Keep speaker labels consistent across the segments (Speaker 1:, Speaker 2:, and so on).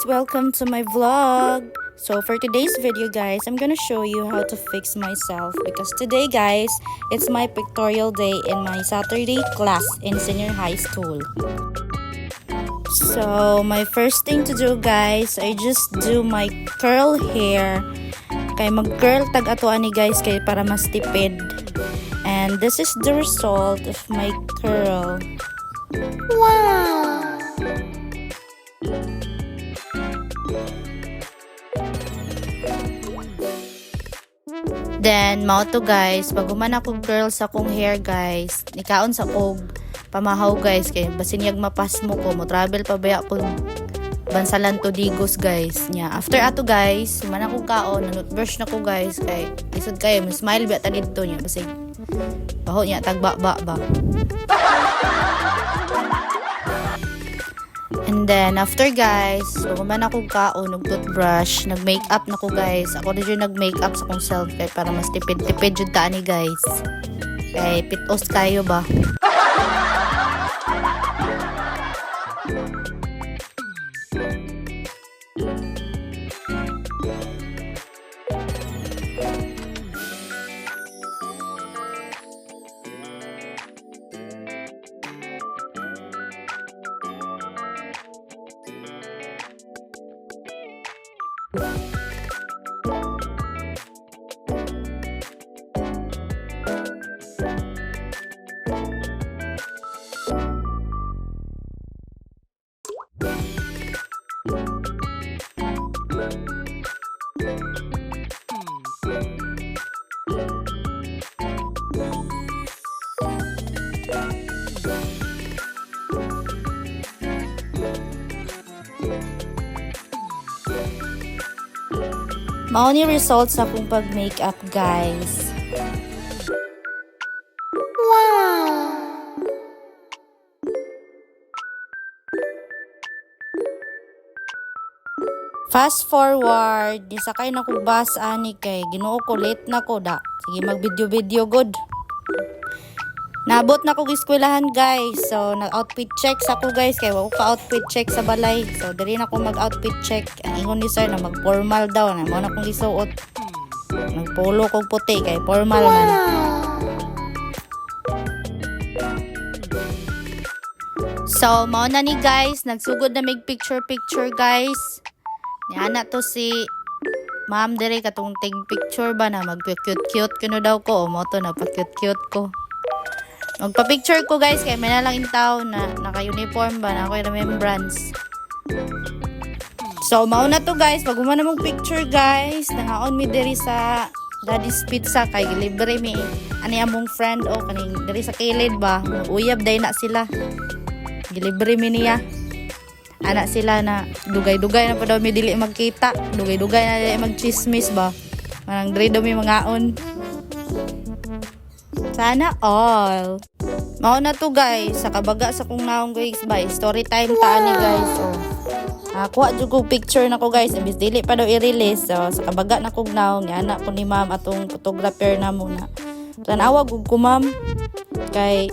Speaker 1: welcome to my vlog. So for today's video guys, I'm gonna show you how to fix myself because today guys, it's my pictorial day in my Saturday class in senior high school. So my first thing to do guys, I just do my curl hair. Kay mag-curl tag ato ani guys kay para mas tipid. And this is the result of my curl. Wow! Then, mao to guys, pag human ako curl sa kong hair guys, nikaon sa kog pamahaw guys, kay basin yag mapas mo ko, mo travel pa baya ko bansalan to digos guys nya. After ato guys, human ako kaon, nanut brush na ko guys, kay isod kayo, smile biya ta dito nya, basig baho nya tagba ba. And then, after guys, human ako kaon, nag-toothbrush, nag-makeup na ko guys. Ako rin yung nag-makeup sa kong self kay para mas tipid-tipid yung taani guys. Kay pitos kayo ba? Mao ni results sa akong pag-makeup guys. Wow! Fast forward, nisakay na ko bus ani kay Ginoo ko late na ko da. Sige mag-video good. Naabot na ko eskwelahan guys. So nag-outfit check sa ko guys kay wako ka outfit check sa balay. So dali na ko mag-outfit check. Ang ingon ni sir na mag-formal daw na mo na kong isuot. Nagpolo kog puti kay formal man. So mao na ni guys, nagsugod na mig picture guys. Niana to si Ma'am dire katong tig picture ba na mag-cute kuno daw ko o mo to nagpa-cute ko. Magpa-picture ko guys kay may nalang intaw na naka-uniform ba na ako yung remembrance. So mao na to guys, pag humana mong picture guys, nangaon mi diri sa Daddy's Pizza kay libre mi ani among friend o kaning diri sa kilid ba. Uyab day na sila. Gilibre mi niya. Anak sila na dugay-dugay na pa daw mi dili magkita. Dugay-dugay na dili magchismis ba. Manang diri daw mi mangaon. Sana all. Mao na to guys, sa kabaga sa kong naong guys ba, story time ta ani guys. So, kuha jud ko picture na ko guys, imbis dili pa daw i-release. So, sa kabaga na kog naong, anak ko ni ma'am atong photographer na muna. Tanawa gud ko ma'am kay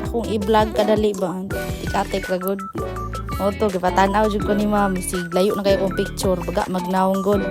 Speaker 1: akong i-vlog kadali ba. Tikatik ra gud. O to gipatanaw jud ko ni ma'am, sig layo na kay kong picture, baga magnaong gud.